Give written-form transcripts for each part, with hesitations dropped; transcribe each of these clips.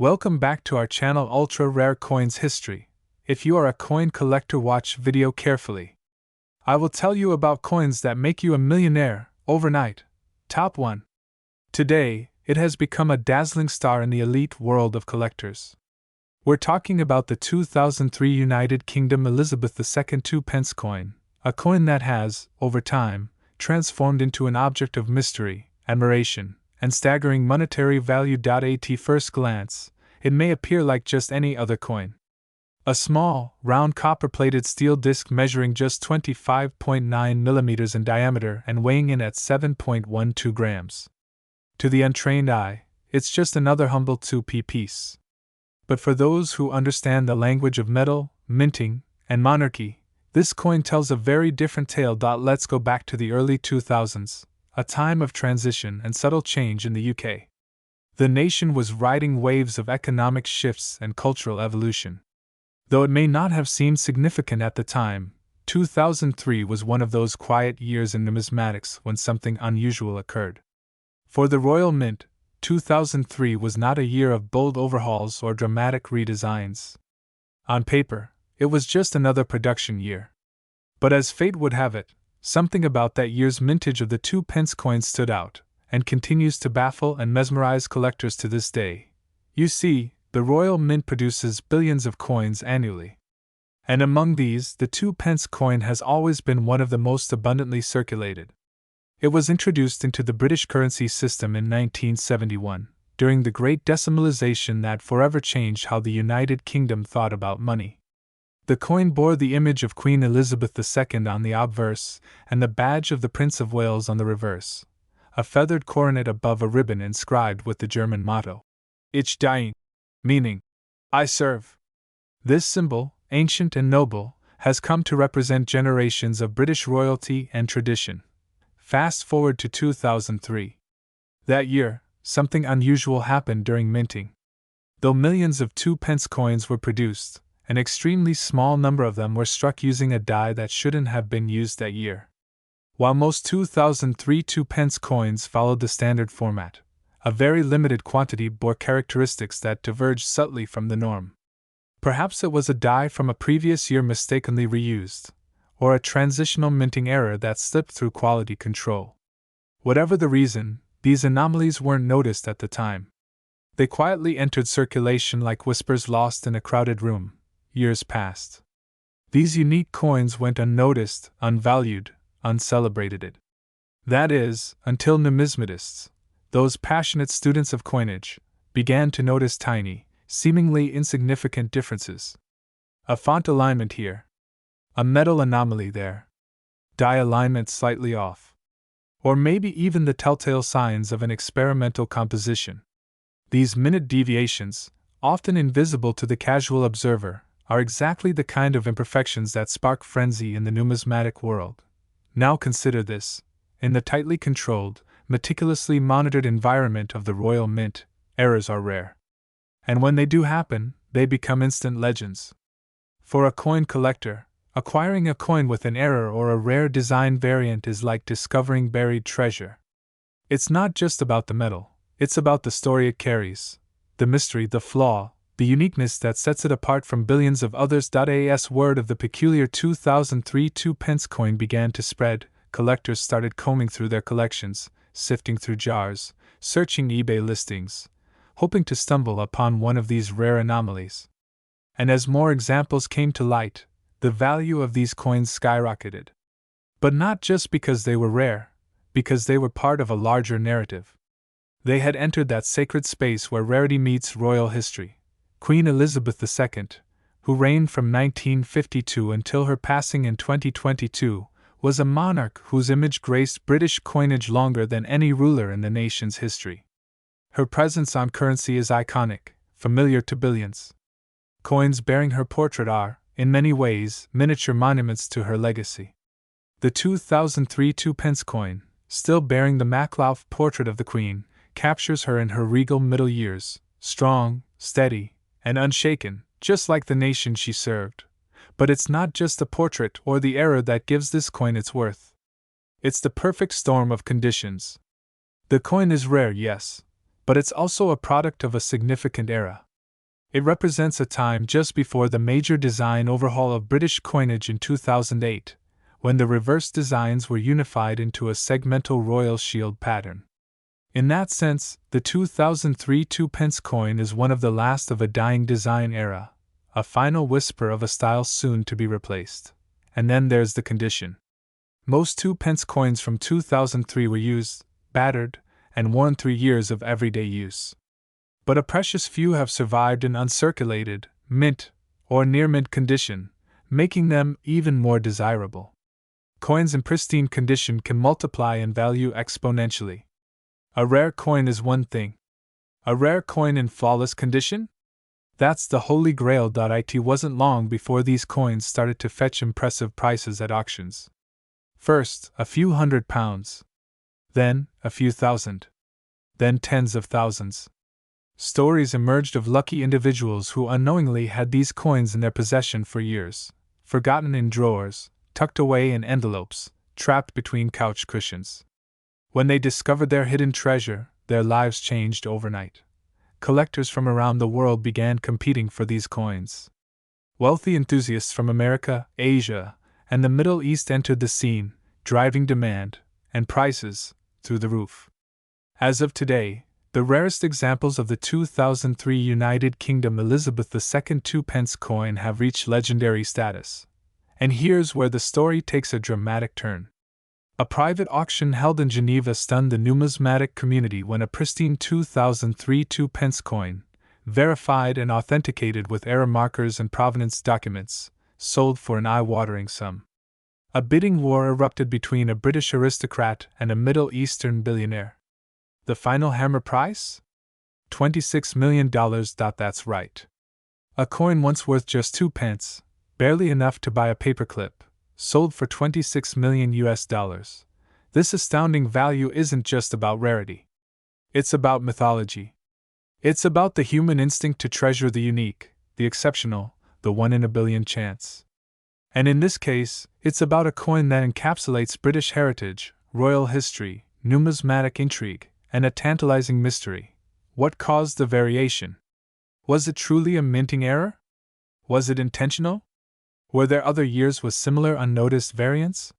Welcome back to our channel Ultra Rare Coins History. If you are a coin collector, watch video carefully. I will tell you about coins that make you a millionaire overnight. Top 1. Today, it has become a dazzling star in the elite world of collectors. We're talking about the 2003 United Kingdom Elizabeth II 2p coin, a coin that has, over time, transformed into an object of mystery, admiration, and staggering monetary value. At first glance, it may appear like just any other coin. A small, round copper-plated steel disc measuring just 25.9 millimeters in diameter and weighing in at 7.12 grams. To the untrained eye, it's just another humble 2p piece. But for those who understand the language of metal, minting, and monarchy, this coin tells a very different tale. Let's go back to the early 2000s, a time of transition and subtle change in the UK. The nation was riding waves of economic shifts and cultural evolution. Though it may not have seemed significant at the time, 2003 was one of those quiet years in numismatics when something unusual occurred. For the Royal Mint, 2003 was not a year of bold overhauls or dramatic redesigns. On paper, it was just another production year. But as fate would have it, something about that year's mintage of the 2p coin stood out, and continues to baffle and mesmerize collectors to this day. You see, the Royal Mint produces billions of coins annually. And among these, the 2p coin has always been one of the most abundantly circulated. It was introduced into the British currency system in 1971, during the Great Decimalization that forever changed how the United Kingdom thought about money. The coin bore the image of Queen Elizabeth II on the obverse and the badge of the Prince of Wales on the reverse, a feathered coronet above a ribbon inscribed with the German motto, Ich diene, meaning, I serve. This symbol, ancient and noble, has come to represent generations of British royalty and tradition. Fast forward to 2003. That year, something unusual happened during minting. Though millions of 2p coins were produced, an extremely small number of them were struck using a die that shouldn't have been used that year. While most 2003 2p coins followed the standard format, a very limited quantity bore characteristics that diverged subtly from the norm. Perhaps it was a die from a previous year mistakenly reused, or a transitional minting error that slipped through quality control. Whatever the reason, these anomalies weren't noticed at the time. They quietly entered circulation like whispers lost in a crowded room. Years passed. These unique coins went unnoticed, unvalued, uncelebrated. That is, until numismatists, those passionate students of coinage, began to notice tiny, seemingly insignificant differences. A font alignment here. A metal anomaly there. Die alignment slightly off. Or maybe even the telltale signs of an experimental composition. These minute deviations, often invisible to the casual observer, are exactly the kind of imperfections that spark frenzy in the numismatic world. Now consider this: in the tightly controlled, meticulously monitored environment of the Royal Mint, errors are rare. And when they do happen, they become instant legends. For a coin collector, acquiring a coin with an error or a rare design variant is like discovering buried treasure. It's not just about the metal, it's about the story it carries, the mystery, the flaw, the uniqueness that sets it apart from billions of others. As word of the peculiar 2003 2p coin began to spread, collectors started combing through their collections, sifting through jars, searching eBay listings, hoping to stumble upon one of these rare anomalies. And as more examples came to light, the value of these coins skyrocketed. But not just because they were rare, because they were part of a larger narrative. They had entered that sacred space where rarity meets royal history. Queen Elizabeth II, who reigned from 1952 until her passing in 2022, was a monarch whose image graced British coinage longer than any ruler in the nation's history. Her presence on currency is iconic, familiar to billions. Coins bearing her portrait are, in many ways, miniature monuments to her legacy. The 2003 2p coin, still bearing the Maklauf portrait of the Queen, captures her in her regal middle years, strong, steady, and unshaken, just like the nation she served. But it's not just the portrait or the error that gives this coin its worth. It's the perfect storm of conditions. The coin is rare, yes, but it's also a product of a significant era. It represents a time just before the major design overhaul of British coinage in 2008, when the reverse designs were unified into a segmental royal shield pattern. In that sense, the 2003 2-pence coin is one of the last of a dying design era, a final whisper of a style soon to be replaced. And then there's the condition. Most 2-pence coins from 2003 were used, battered, and worn 3 years of everyday use. But a precious few have survived in uncirculated, mint, or near-mint condition, making them even more desirable. Coins in pristine condition can multiply in value exponentially. A rare coin is one thing. A rare coin in flawless condition? That's the holy grail. It wasn't long before these coins started to fetch impressive prices at auctions. First, a few £100s. Then, a few thousand. Then tens of thousands. Stories emerged of lucky individuals who unknowingly had these coins in their possession for years, forgotten in drawers, tucked away in envelopes, trapped between couch cushions. When they discovered their hidden treasure, their lives changed overnight. Collectors from around the world began competing for these coins. Wealthy enthusiasts from America, Asia, and the Middle East entered the scene, driving demand and prices through the roof. As of today, the rarest examples of the 2003 United Kingdom Elizabeth II 2-pence coin have reached legendary status. And here's where the story takes a dramatic turn. A private auction held in Geneva stunned the numismatic community when a pristine 2003 2-pence coin, verified and authenticated with error markers and provenance documents, sold for an eye-watering sum. A bidding war erupted between a British aristocrat and a Middle Eastern billionaire. The final hammer price? $26 million. That's right. A coin once worth just 2 pence, barely enough to buy a paperclip, sold for $26 million. This astounding value isn't just about rarity. It's about mythology. It's about the human instinct to treasure the unique, the exceptional, the one in a billion chance. And in this case, it's about a coin that encapsulates British heritage, royal history, numismatic intrigue, and a tantalizing mystery. What caused the variation? Was it truly a minting error? Was it intentional? Were there other years with similar unnoticed variants?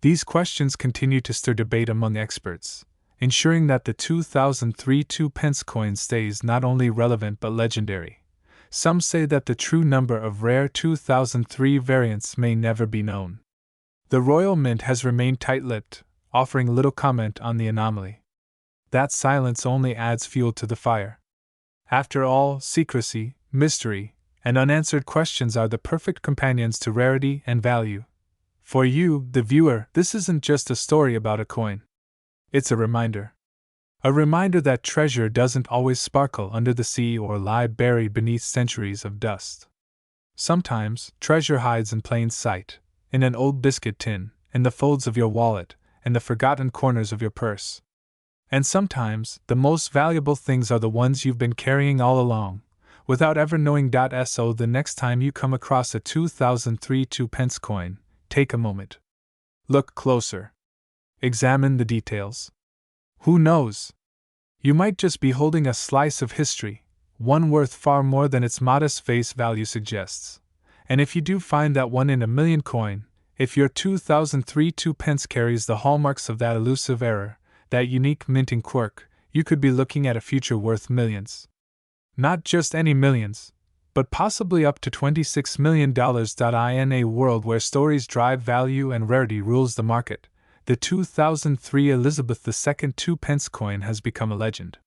These questions continue to stir debate among experts, ensuring that the 2003 2-pence coin stays not only relevant but legendary. Some say that the true number of rare 2003 variants may never be known. The Royal Mint has remained tight-lipped, offering little comment on the anomaly. That silence only adds fuel to the fire. After all, secrecy, mystery, and unanswered questions are the perfect companions to rarity and value. For you, the viewer, this isn't just a story about a coin. It's a reminder. A reminder that treasure doesn't always sparkle under the sea or lie buried beneath centuries of dust. Sometimes, treasure hides in plain sight, in an old biscuit tin, in the folds of your wallet, in the forgotten corners of your purse. And sometimes, the most valuable things are the ones you've been carrying all along, without ever knowing. So the next time you come across a 2003 2-pence coin, take a moment. Look closer. Examine the details. Who knows? You might just be holding a slice of history, one worth far more than its modest face value suggests. And if you do find that one in a million coin, if your 2003 2-pence carries the hallmarks of that elusive error, that unique minting quirk, you could be looking at a future worth millions. Not just any millions, but possibly up to $26 million. In a world where stories drive value and rarity rules the market, the 2003 Elizabeth II 2-pence coin has become a legend.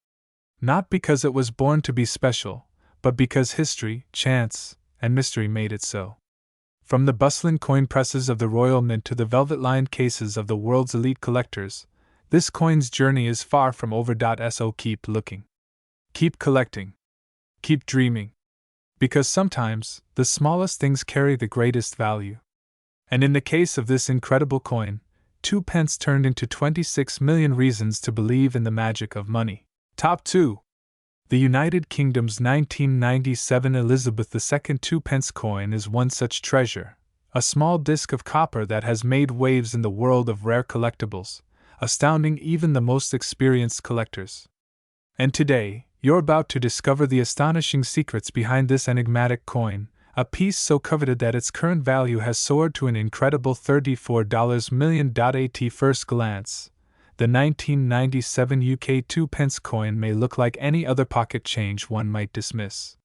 Not because it was born to be special, but because history, chance, and mystery made it so. From the bustling coin presses of the Royal Mint to the velvet-lined cases of the world's elite collectors, this coin's journey is far from over. So keep looking. Keep collecting. Keep dreaming. Because sometimes, the smallest things carry the greatest value. And in the case of this incredible coin, 2 pence turned into 26 million reasons to believe in the magic of money. Top 2. The United Kingdom's 1997 Elizabeth II 2-pence coin is one such treasure, a small disc of copper that has made waves in the world of rare collectibles, astounding even the most experienced collectors. And today, You're about to discover the astonishing secrets behind this enigmatic coin, a piece so coveted that its current value has soared to an incredible $34 million. At first glance, the 1997 UK 2p coin may look like any other pocket change one might dismiss.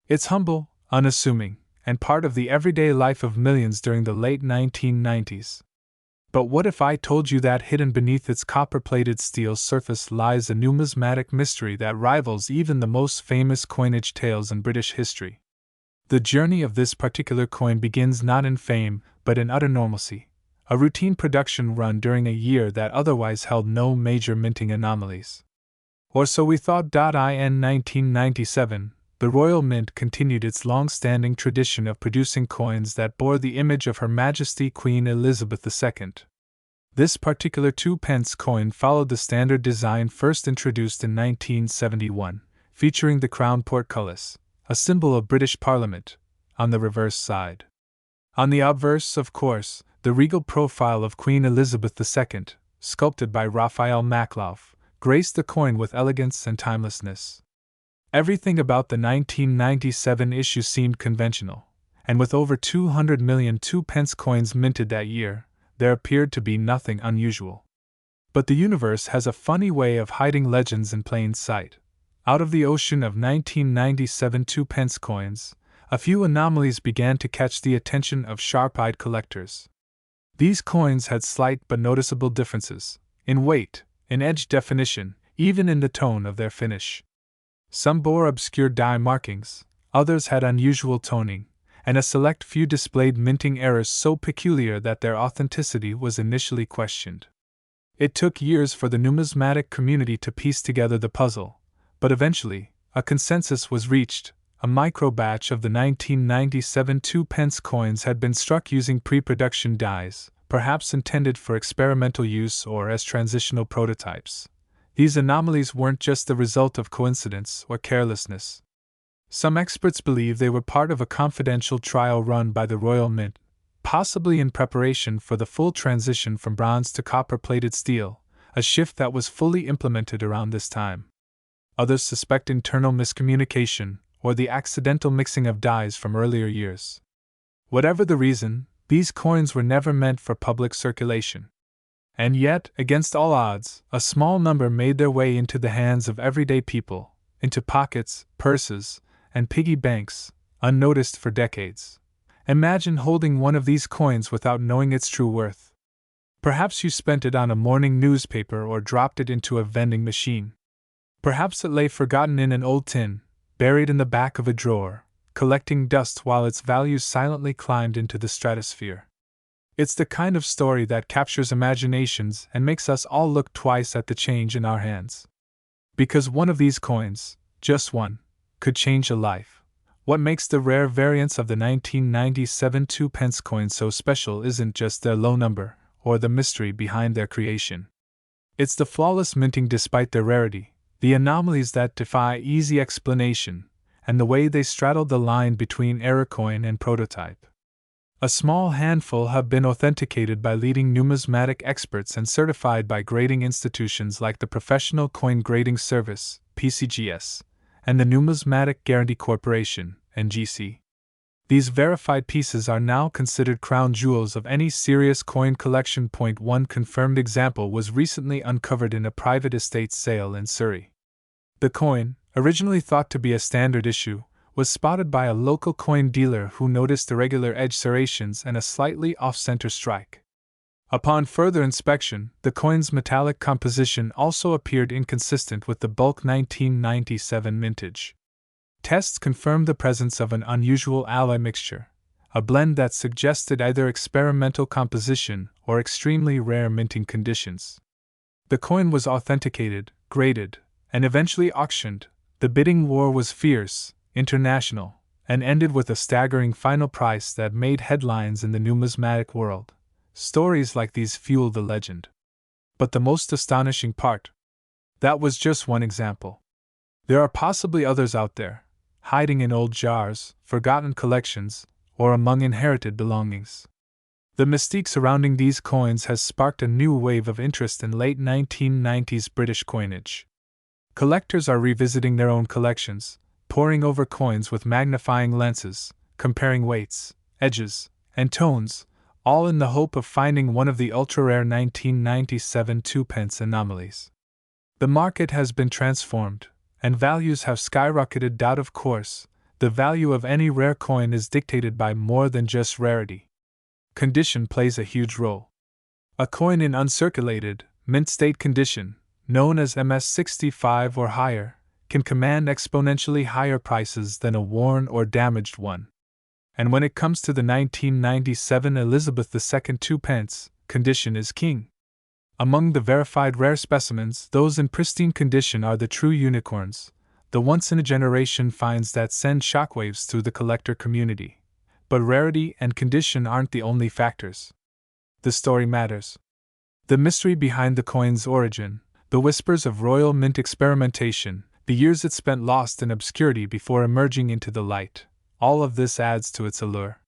It's humble, unassuming, and part of the everyday life of millions during the late 1990s. But what if I told you that hidden beneath its copper-plated steel surface lies a numismatic mystery that rivals even the most famous coinage tales in British history? The journey of this particular coin begins not in fame, but in utter normalcy, a routine production run during a year that otherwise held no major minting anomalies. Or so we thought. In 1997, the Royal Mint continued its long-standing tradition of producing coins that bore the image of Her Majesty Queen Elizabeth II. This particular 2p coin followed the standard design first introduced in 1971, featuring the crown portcullis, a symbol of British Parliament, on the reverse side. On the obverse, of course, the regal profile of Queen Elizabeth II, sculpted by Raphael Makhlouf, graced the coin with elegance and timelessness. Everything about the 1997 issue seemed conventional, and with over 200 million 2p coins minted that year, there appeared to be nothing unusual. But the universe has a funny way of hiding legends in plain sight. Out of the ocean of 1997 2p coins, a few anomalies began to catch the attention of sharp-eyed collectors. These coins had slight but noticeable differences, in weight, in edge definition, even in the tone of their finish. Some bore obscure die markings, others had unusual toning, and a select few displayed minting errors so peculiar that their authenticity was initially questioned. It took years for the numismatic community to piece together the puzzle, but eventually, a consensus was reached. A micro-batch of the 1997 2p coins had been struck using pre-production dies, perhaps intended for experimental use or as transitional prototypes. These anomalies weren't just the result of coincidence or carelessness. Some experts believe they were part of a confidential trial run by the Royal Mint, possibly in preparation for the full transition from bronze to copper-plated steel, a shift that was fully implemented around this time. Others suspect internal miscommunication or the accidental mixing of dies from earlier years. Whatever the reason, these coins were never meant for public circulation. And yet, against all odds, a small number made their way into the hands of everyday people, into pockets, purses, and piggy banks, unnoticed for decades. Imagine holding one of these coins without knowing its true worth. Perhaps you spent it on a morning newspaper or dropped it into a vending machine. Perhaps it lay forgotten in an old tin, buried in the back of a drawer, collecting dust while its value silently climbed into the stratosphere. It's the kind of story that captures imaginations and makes us all look twice at the change in our hands. Because one of these coins, just one, could change a life. What makes the rare variants of the 1997 2p coin so special isn't just their low number, or the mystery behind their creation. It's the flawless minting despite their rarity, the anomalies that defy easy explanation, and the way they straddled the line between error coin and prototype. A small handful have been authenticated by leading numismatic experts and certified by grading institutions like the Professional Coin Grading Service, PCGS, and the Numismatic Guarantee Corporation, NGC. These verified pieces are now considered crown jewels of any serious coin collection. One confirmed example was recently uncovered in a private estate sale in Surrey. The coin, originally thought to be a standard issue, was spotted by a local coin dealer who noticed irregular edge serrations and a slightly off-center strike. Upon further inspection, the coin's metallic composition also appeared inconsistent with the bulk 1997 mintage. Tests confirmed the presence of an unusual alloy mixture, a blend that suggested either experimental composition or extremely rare minting conditions. The coin was authenticated, graded, and eventually auctioned. The bidding war was fierce, international, and ended with a staggering final price that made headlines in the numismatic world. Stories like these fuel the legend. But the most astonishing part? That was just one example. There are possibly others out there, hiding in old jars, forgotten collections, or among inherited belongings. The mystique surrounding these coins has sparked a new wave of interest in late 1990s British coinage. Collectors are revisiting their own collections, poring over coins with magnifying lenses, comparing weights, edges, and tones, all in the hope of finding one of the ultra-rare 1997 2-pence anomalies. The market has been transformed, and values have skyrocketed. Of course, the value of any rare coin is dictated by more than just rarity. Condition plays a huge role. A coin in uncirculated, mint state condition, known as MS65 or higher, can command exponentially higher prices than a worn or damaged one. And when it comes to the 1997 Elizabeth II 2-pence, condition is king. Among the verified rare specimens, those in pristine condition are the true unicorns, the once-in-a-generation finds that send shockwaves through the collector community. But rarity and condition aren't the only factors. The story matters. The mystery behind the coin's origin, the whispers of royal mint experimentation, the years it spent lost in obscurity before emerging into the light, all of this adds to its allure.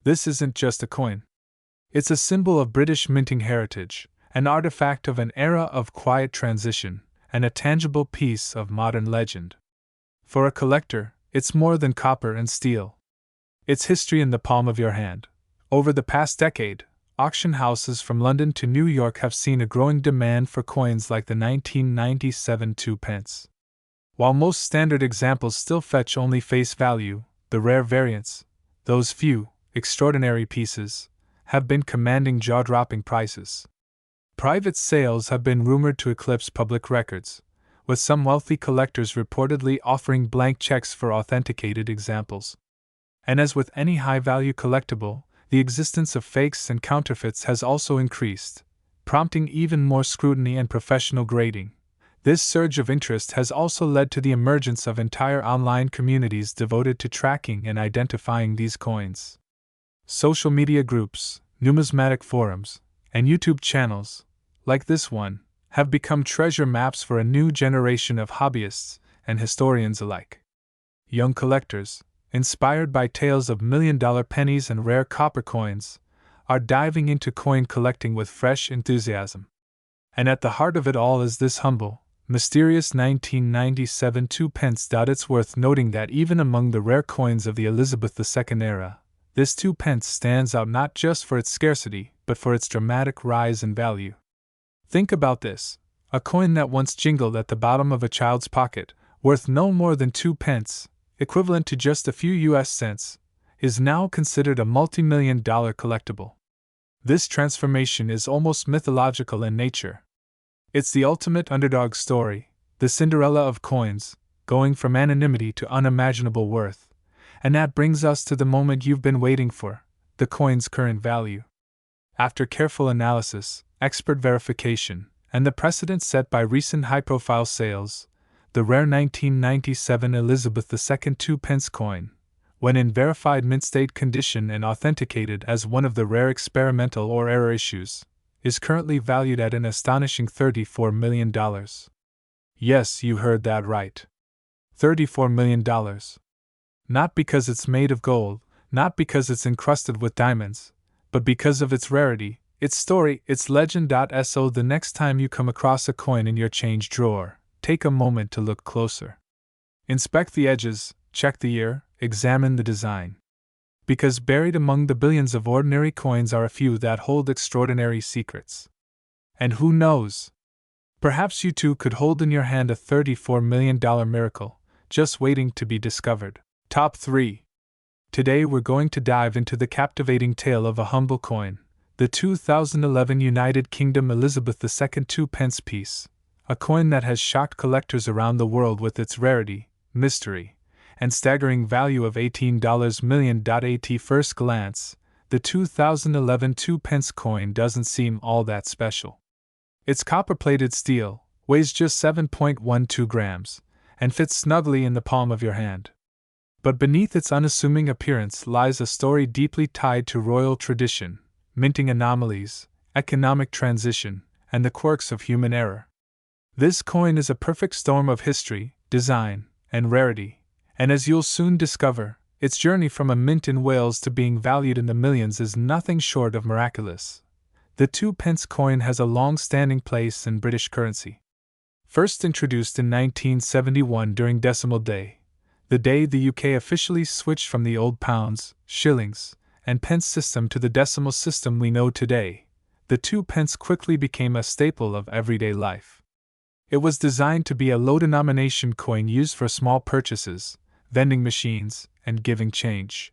This isn't just a coin. It's a symbol of British minting heritage, an artifact of an era of quiet transition, and a tangible piece of modern legend. For a collector, it's more than copper and steel. It's history in the palm of your hand. Over the past decade, auction houses from London to New York have seen a growing demand for coins like the 1997 2-pence. While most standard examples still fetch only face value, the rare variants, those few, extraordinary pieces, have been commanding jaw-dropping prices. Private sales have been rumored to eclipse public records, with some wealthy collectors reportedly offering blank checks for authenticated examples. And as with any high-value collectible, the existence of fakes and counterfeits has also increased, prompting even more scrutiny and professional grading. This surge of interest has also led to the emergence of entire online communities devoted to tracking and identifying these coins. Social media groups, numismatic forums, and YouTube channels, like this one, have become treasure maps for a new generation of hobbyists and historians alike. Young collectors, inspired by tales of million-dollar pennies and rare copper coins, are diving into coin collecting with fresh enthusiasm. And at the heart of it all is this humble, mysterious 1997 2-pence. It's worth noting that even among the rare coins of the Elizabeth II era, this 2-pence stands out not just for its scarcity, but for its dramatic rise in value. Think about this: a coin that once jingled at the bottom of a child's pocket, worth no more than 2 pence, equivalent to just a few US cents, is now considered a multi-million-dollar collectible. This transformation is almost mythological in nature. It's the ultimate underdog story, the Cinderella of coins, going from anonymity to unimaginable worth. And that brings us to the moment you've been waiting for, the coin's current value. After careful analysis, expert verification, and the precedent set by recent high-profile sales, the rare 1997 Elizabeth II 2-pence coin, when in verified mint state condition and authenticated as one of the rare experimental or error issues, is currently valued at an astonishing $34 million. Yes, you heard that right. $34 million. Not because it's made of gold, not because it's encrusted with diamonds, but because of its rarity, its story, its legend. So the next time you come across a coin in your change drawer, take a moment to look closer. Inspect the edges, check the year, examine the design. Because buried among the billions of ordinary coins are a few that hold extraordinary secrets. And who knows? Perhaps you too could hold in your hand a $34 million miracle, just waiting to be discovered. Top 3. Today we're going to dive into the captivating tale of a humble coin, the 2011 United Kingdom Elizabeth II 2-pence piece, a coin that has shocked collectors around the world with its rarity, mystery, and staggering value of $18 million. At first glance, the 2011 2-pence coin doesn't seem all that special. It's copper-plated steel, weighs just 7.12 grams, and fits snugly in the palm of your hand. But beneath its unassuming appearance lies a story deeply tied to royal tradition, minting anomalies, economic transition, and the quirks of human error. This coin is a perfect storm of history, design, and rarity, and as you'll soon discover, its journey from a mint in Wales to being valued in the millions is nothing short of miraculous. The 2-pence coin has a long-standing place in British currency. First introduced in 1971 during Decimal Day, the day the UK officially switched from the old pounds, shillings, and pence system to the decimal system we know today, the 2 pence quickly became a staple of everyday life. It was designed to be a low-denomination coin used for small purchases, vending machines, and giving change.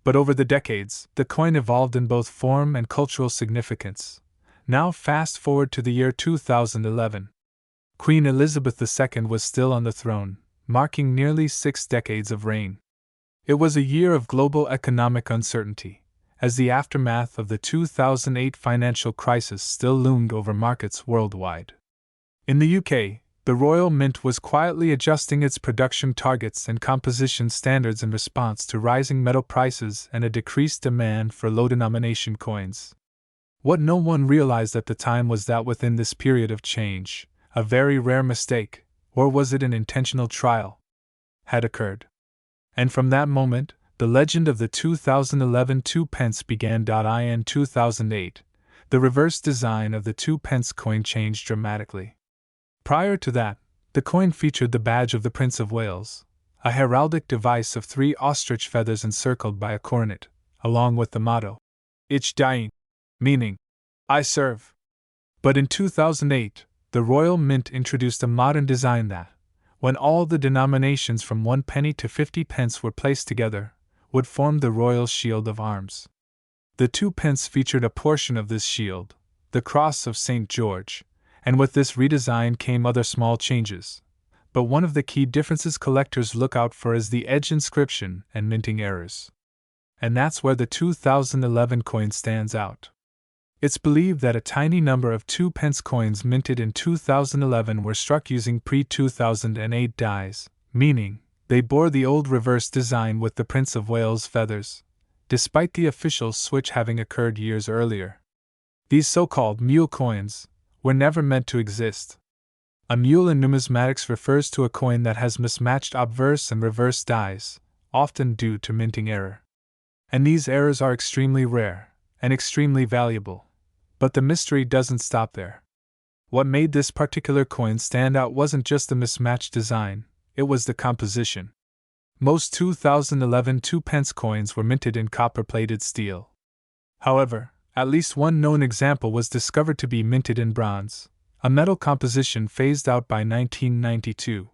But over the decades, the coin evolved in both form and cultural significance. Now fast forward to the year 2011. Queen Elizabeth II was still on the throne, marking nearly 6 decades of reign. It was a year of global economic uncertainty, as the aftermath of the 2008 financial crisis still loomed over markets worldwide. In the UK, the Royal Mint was quietly adjusting its production targets and composition standards in response to rising metal prices and a decreased demand for low-denomination coins. What no one realized at the time was that within this period of change, a very rare mistake, or was it an intentional trial, had occurred. And from that moment, the legend of the 2011 2 pence began. In 2008, the reverse design of the 2 pence coin changed dramatically. Prior to that, the coin featured the badge of the Prince of Wales, a heraldic device of 3 ostrich feathers encircled by a coronet, along with the motto, Ich diene, meaning, I serve. But in 2008, the Royal Mint introduced a modern design that, when all the denominations from 1 penny to 50 pence were placed together, would form the Royal Shield of Arms. The 2 pence featured a portion of this shield, the Cross of St. George, and with this redesign came other small changes. But one of the key differences collectors look out for is the edge inscription and minting errors. And that's where the 2011 coin stands out. It's believed that a tiny number of 2 pence coins minted in 2011 were struck using pre-2008 dies, meaning they bore the old reverse design with the Prince of Wales feathers, despite the official switch having occurred years earlier. These so-called mule coins were never meant to exist. A mule in numismatics refers to a coin that has mismatched obverse and reverse dies, often due to minting error. And these errors are extremely rare and extremely valuable. But the mystery doesn't stop there. What made this particular coin stand out wasn't just the mismatched design, it was the composition. Most 2011 2 pence coins were minted in copper-plated steel. However, at least one known example was discovered to be minted in bronze, a metal composition phased out by 1992.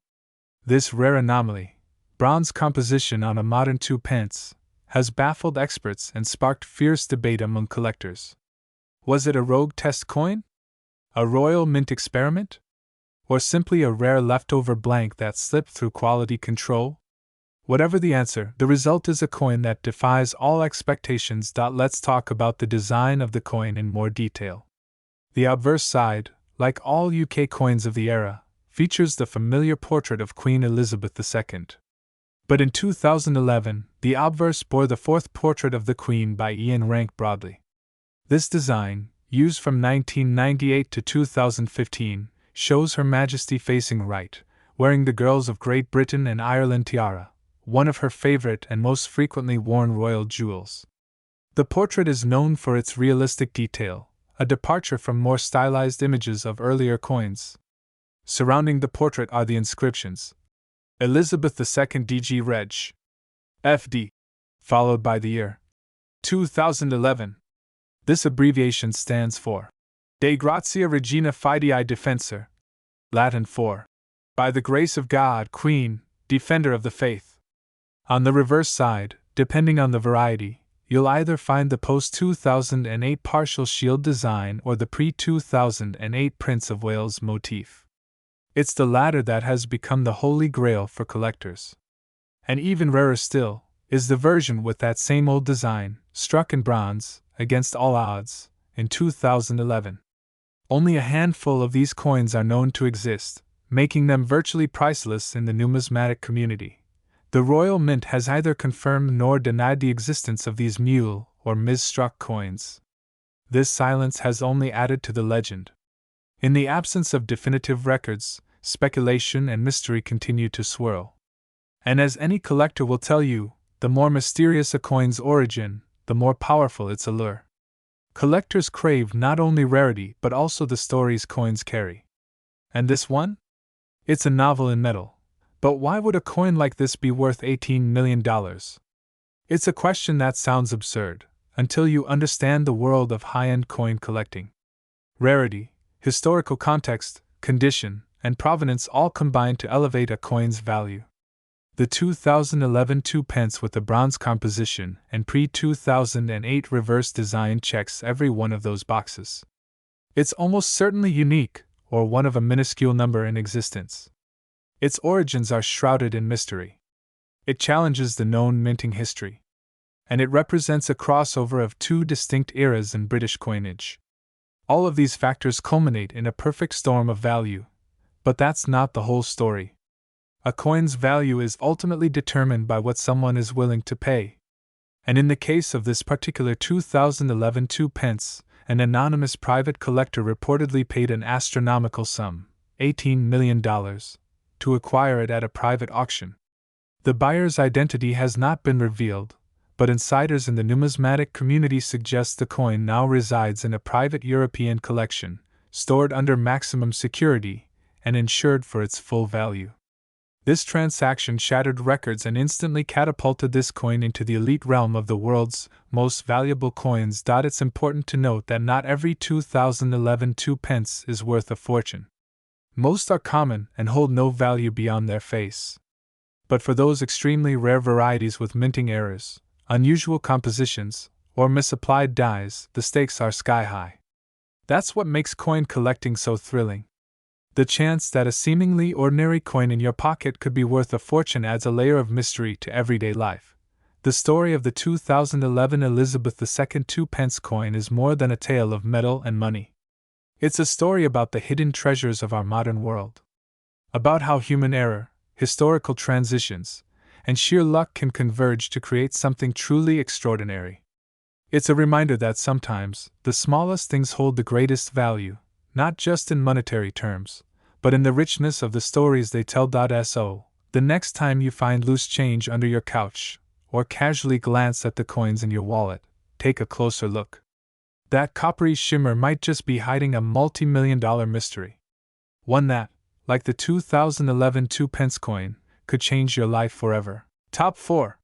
This rare anomaly, bronze composition on a modern 2 pence, has baffled experts and sparked fierce debate among collectors. Was it a rogue test coin? A Royal Mint experiment? Or simply a rare leftover blank that slipped through quality control? Whatever the answer, the result is a coin that defies all expectations. Let's talk about the design of the coin in more detail. The obverse side, like all UK coins of the era, features the familiar portrait of Queen Elizabeth II. But in 2011, the obverse bore the 4th portrait of the Queen by Ian Rank Broadley. This design, used from 1998 to 2015, shows Her Majesty facing right, wearing the Girls of Great Britain and Ireland tiara, one of her favorite and most frequently worn royal jewels. The portrait is known for its realistic detail, a departure from more stylized images of earlier coins. Surrounding the portrait are the inscriptions: Elizabeth II DG Reg. FD, followed by the year 2011. This abbreviation stands for De Grazia Regina Fidei Defensor, Latin for By the Grace of God, Queen, Defender of the Faith. On the reverse side, depending on the variety, you'll either find the post-2008 partial shield design or the pre-2008 Prince of Wales motif. It's the latter that has become the holy grail for collectors. And even rarer still is the version with that same old design, struck in bronze, against all odds, in 2011. Only a handful of these coins are known to exist, making them virtually priceless in the numismatic community. The Royal Mint has neither confirmed nor denied the existence of these mule or mis-struck coins. This silence has only added to the legend. In the absence of definitive records, speculation and mystery continue to swirl. And as any collector will tell you, the more mysterious a coin's origin, the more powerful its allure. Collectors crave not only rarity but also the stories coins carry. And this one? It's a novel in metal. But why would a coin like this be worth $18 million? It's a question that sounds absurd, until you understand the world of high-end coin collecting. Rarity, historical context, condition, and provenance all combine to elevate a coin's value. The 2011 2 pence with the bronze composition and pre-2008 reverse design checks every one of those boxes. It's almost certainly unique, or one of a minuscule number in existence. Its origins are shrouded in mystery. It challenges the known minting history. And it represents a crossover of two distinct eras in British coinage. All of these factors culminate in a perfect storm of value. But that's not the whole story. A coin's value is ultimately determined by what someone is willing to pay. And in the case of this particular 2011 2 pence, an anonymous private collector reportedly paid an astronomical sum, $18 million, to acquire it at a private auction. The buyer's identity has not been revealed, but insiders in the numismatic community suggest the coin now resides in a private European collection, stored under maximum security, and insured for its full value. This transaction shattered records and instantly catapulted this coin into the elite realm of the world's most valuable coins. It's important to note that not every 2011 2 pence is worth a fortune. Most are common and hold no value beyond their face. But for those extremely rare varieties with minting errors, unusual compositions, or misapplied dies, the stakes are sky high. That's what makes coin collecting so thrilling. The chance that a seemingly ordinary coin in your pocket could be worth a fortune adds a layer of mystery to everyday life. The story of the 2011 Elizabeth II 2 pence coin is more than a tale of metal and money. It's a story about the hidden treasures of our modern world. About how human error, historical transitions, and sheer luck can converge to create something truly extraordinary. It's a reminder that sometimes the smallest things hold the greatest value, not just in monetary terms, but in the richness of the stories they tell. So, the next time you find loose change under your couch, or casually glance at the coins in your wallet, take a closer look. That coppery shimmer might just be hiding a multi-million-dollar mystery. One that, like the 2011 2 pence coin, could change your life forever. Top 4.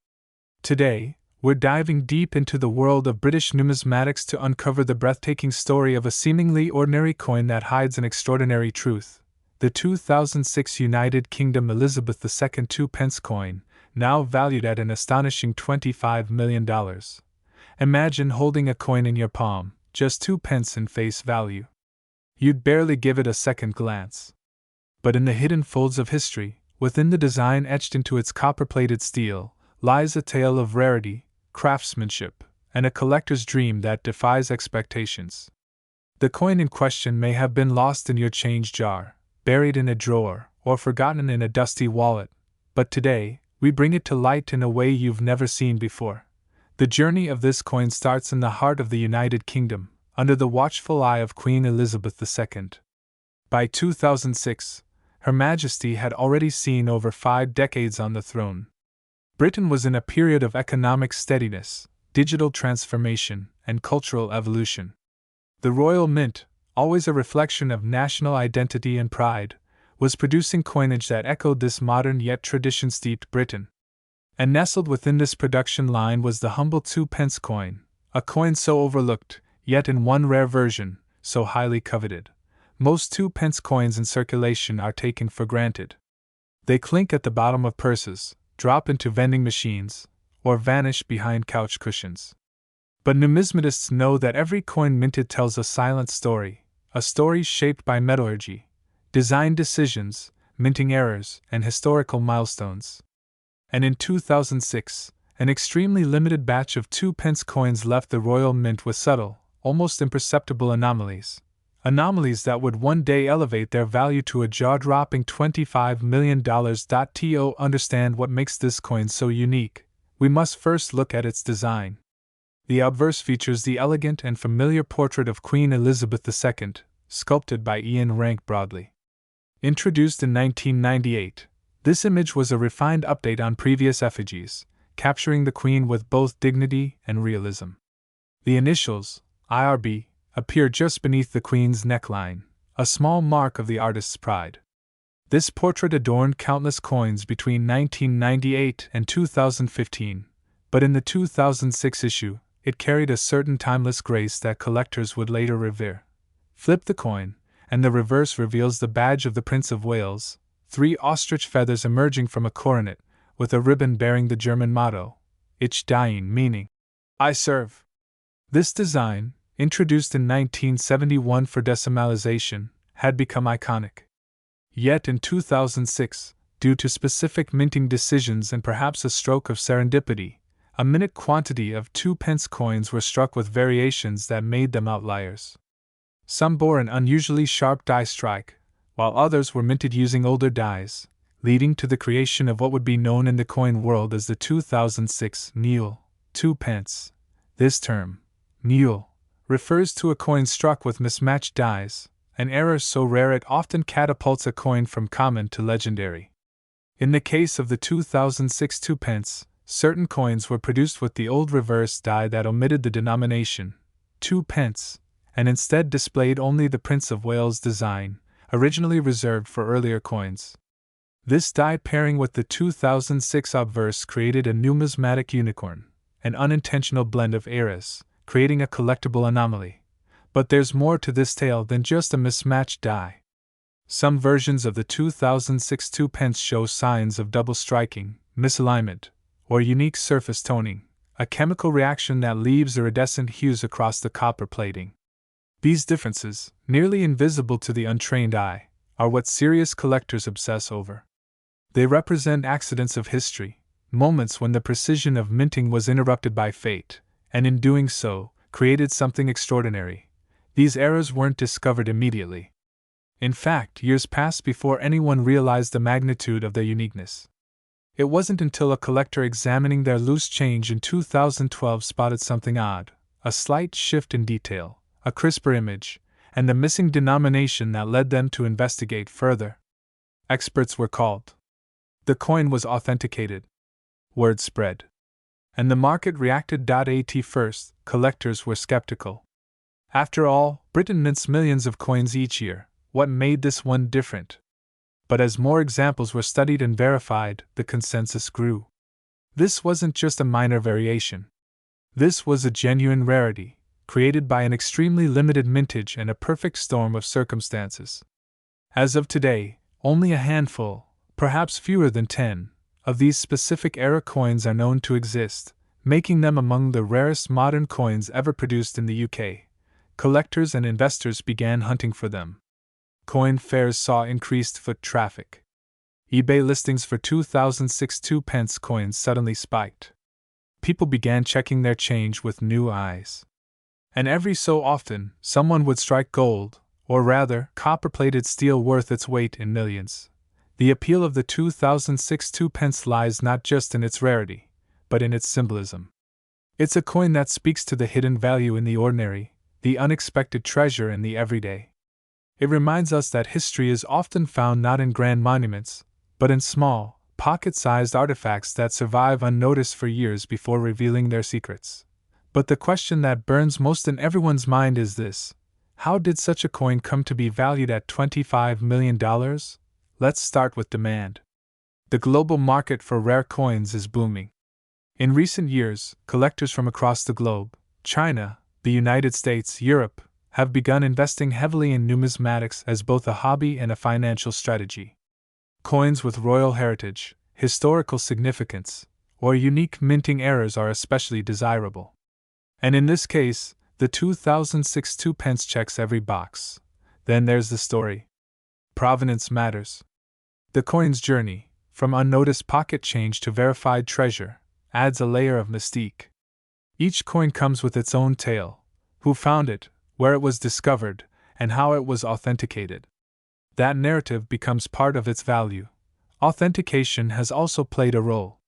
Today, we're diving deep into the world of British numismatics to uncover the breathtaking story of a seemingly ordinary coin that hides an extraordinary truth. The 2006 United Kingdom Elizabeth II 2 pence coin, now valued at an astonishing $25 million. Imagine holding a coin in your palm, just 2 pence in face value. You'd barely give it a second glance. But in the hidden folds of history, within the design etched into its copper-plated steel, lies a tale of rarity, craftsmanship, and a collector's dream that defies expectations. The coin in question may have been lost in your change jar, buried in a drawer, or forgotten in a dusty wallet, but today, we bring it to light in a way you've never seen before. The journey of this coin starts in the heart of the United Kingdom, under the watchful eye of Queen Elizabeth II. By 2006, Her Majesty had already seen over 5 decades on the throne. Britain was in a period of economic steadiness, digital transformation, and cultural evolution. The Royal Mint, always a reflection of national identity and pride, was producing coinage that echoed this modern yet tradition-steeped Britain. And nestled within this production line was the humble 2 pence coin, a coin so overlooked, yet in one rare version, so highly coveted. Most 2 pence coins in circulation are taken for granted. They clink at the bottom of purses, drop into vending machines, or vanish behind couch cushions. But numismatists know that every coin minted tells a silent story, a story shaped by metallurgy, design decisions, minting errors, and historical milestones. And in 2006, an extremely limited batch of 2 pence coins left the Royal Mint with subtle, almost imperceptible anomalies. Anomalies that would one day elevate their value to a jaw-dropping $25 million. To understand what makes this coin so unique, we must first look at its design. The obverse features the elegant and familiar portrait of Queen Elizabeth II, sculpted by Ian Rank Broadley. Introduced in 1998, this image was a refined update on previous effigies, capturing the Queen with both dignity and realism. The initials, IRB, appear just beneath the Queen's neckline, a small mark of the artist's pride. This portrait adorned countless coins between 1998 and 2015, but in the 2006 issue, it carried a certain timeless grace that collectors would later revere. Flip the coin, and the reverse reveals the badge of the Prince of Wales, 3 ostrich feathers emerging from a coronet, with a ribbon bearing the German motto, Ich diene, meaning, I serve. This design, introduced in 1971 for decimalization, had become iconic. Yet in 2006, due to specific minting decisions and perhaps a stroke of serendipity, a minute quantity of 2p coins were struck with variations that made them outliers. Some bore an unusually sharp die strike, while others were minted using older dies, leading to the creation of what would be known in the coin world as the 2006 Mule 2p. This term, mule, refers to a coin struck with mismatched dies, an error so rare it often catapults a coin from common to legendary. In the case of the 2006 2p, certain coins were produced with the old reverse die that omitted the denomination 2p, and instead displayed only the Prince of Wales design, originally reserved for earlier coins. This die pairing with the 2006 obverse created a numismatic unicorn, an unintentional blend of eras, creating a collectible anomaly. But there's more to this tale than just a mismatched die. Some versions of the 2006 2p show signs of double striking, misalignment, or unique surface toning, a chemical reaction that leaves iridescent hues across the copper plating. These differences, nearly invisible to the untrained eye, are what serious collectors obsess over. They represent accidents of history, moments when the precision of minting was interrupted by fate, and in doing so, created something extraordinary. These errors weren't discovered immediately. In fact, years passed before anyone realized the magnitude of their uniqueness. It wasn't until a collector examining their loose change in 2012 spotted something odd, a slight shift in detail, a crisper image, and the missing denomination that led them to investigate further. Experts were called. The coin was authenticated. Word spread. And the market reacted. At first, collectors were skeptical. After all, Britain mints millions of coins each year. What made this one different? But as more examples were studied and verified, the consensus grew. This wasn't just a minor variation. This was a genuine rarity, created by an extremely limited mintage and a perfect storm of circumstances. As of today, only a handful, perhaps fewer than 10, of these specific era coins are known to exist, making them among the rarest modern coins ever produced in the UK. Collectors and investors began hunting for them. Coin fairs saw increased foot traffic. eBay listings for 2006 2p coins suddenly spiked. People began checking their change with new eyes. And every so often, someone would strike gold, or rather, copper-plated steel worth its weight in millions. The appeal of the 2006 2p lies not just in its rarity, but in its symbolism. It's a coin that speaks to the hidden value in the ordinary, the unexpected treasure in the everyday. It reminds us that history is often found not in grand monuments, but in small, pocket-sized artifacts that survive unnoticed for years before revealing their secrets. But the question that burns most in everyone's mind is this: how did such a coin come to be valued at $25 million? Let's start with demand. The global market for rare coins is booming. In recent years, collectors from across the globe, China, the United States, Europe, have begun investing heavily in numismatics as both a hobby and a financial strategy. Coins with royal heritage, historical significance, or unique minting errors are especially desirable. And in this case, the 2006 2p checks every box. Then there's the story. Provenance matters. The coin's journey, from unnoticed pocket change to verified treasure, adds a layer of mystique. Each coin comes with its own tale: who found it, where it was discovered, and how it was authenticated. That narrative becomes part of its value. Authentication has also played a role.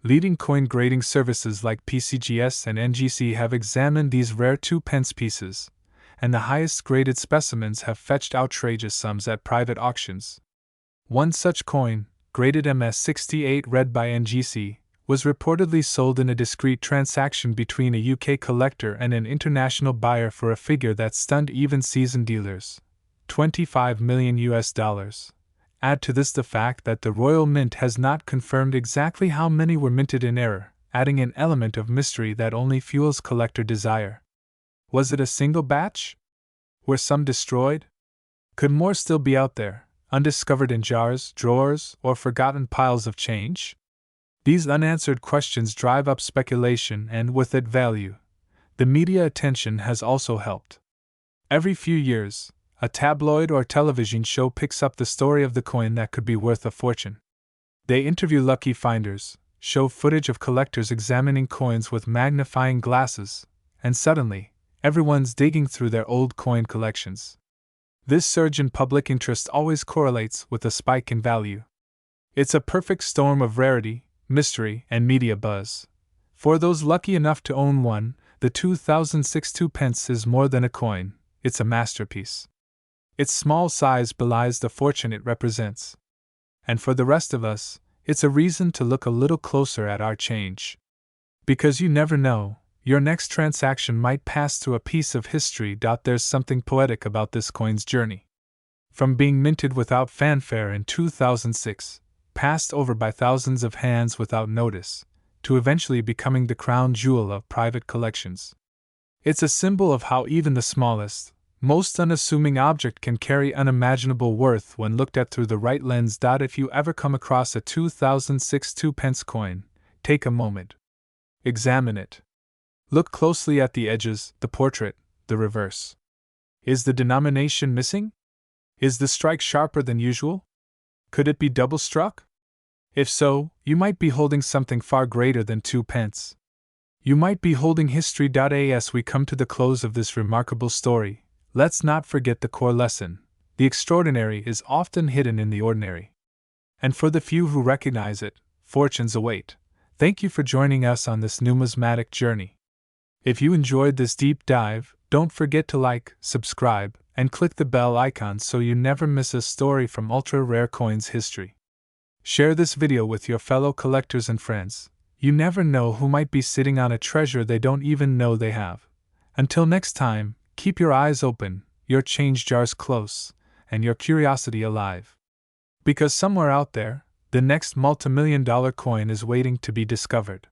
Leading coin grading services like PCGS and NGC have examined these rare 2p pieces, and the highest graded specimens have fetched outrageous sums at private auctions. One such coin, graded MS68 read by NGC, was reportedly sold in a discreet transaction between a UK collector and an international buyer for a figure that stunned even seasoned dealers: $25 million. Add to this the fact that the Royal Mint has not confirmed exactly how many were minted in error, adding an element of mystery that only fuels collector desire. Was it a single batch? Were some destroyed? Could more still be out there, undiscovered in jars, drawers, or forgotten piles of change? These unanswered questions drive up speculation and, with it, value. The media attention has also helped. Every few years, a tabloid or television show picks up the story of the coin that could be worth a fortune. They interview lucky finders, show footage of collectors examining coins with magnifying glasses, and suddenly, everyone's digging through their old coin collections. This surge in public interest always correlates with a spike in value. It's a perfect storm of rarity, mystery, and media buzz. For those lucky enough to own one, the 2006 2p is more than a coin, it's a masterpiece. Its small size belies the fortune it represents. And for the rest of us, it's a reason to look a little closer at our change. Because you never know, your next transaction might pass through a piece of history. There's something poetic about this coin's journey. From being minted without fanfare in 2006, passed over by thousands of hands without notice, to eventually becoming the crown jewel of private collections. It's a symbol of how even the smallest, most unassuming object can carry unimaginable worth when looked at through the right lens. If you ever come across a 2006 2p coin, take a moment. Examine it. Look closely at the edges, the portrait, the reverse. Is the denomination missing? Is the strike sharper than usual? Could it be double struck? If so, you might be holding something far greater than 2p. You might be holding history. As we come to the close of this remarkable story, let's not forget the core lesson: the extraordinary is often hidden in the ordinary. And for the few who recognize it, fortunes await. Thank you for joining us on this numismatic journey. If you enjoyed this deep dive, don't forget to like, subscribe, and click the bell icon so you never miss a story from ultra-rare coins history. Share this video with your fellow collectors and friends. You never know who might be sitting on a treasure they don't even know they have. Until next time, keep your eyes open, your change jars close, and your curiosity alive. Because somewhere out there, the next multimillion-dollar coin is waiting to be discovered.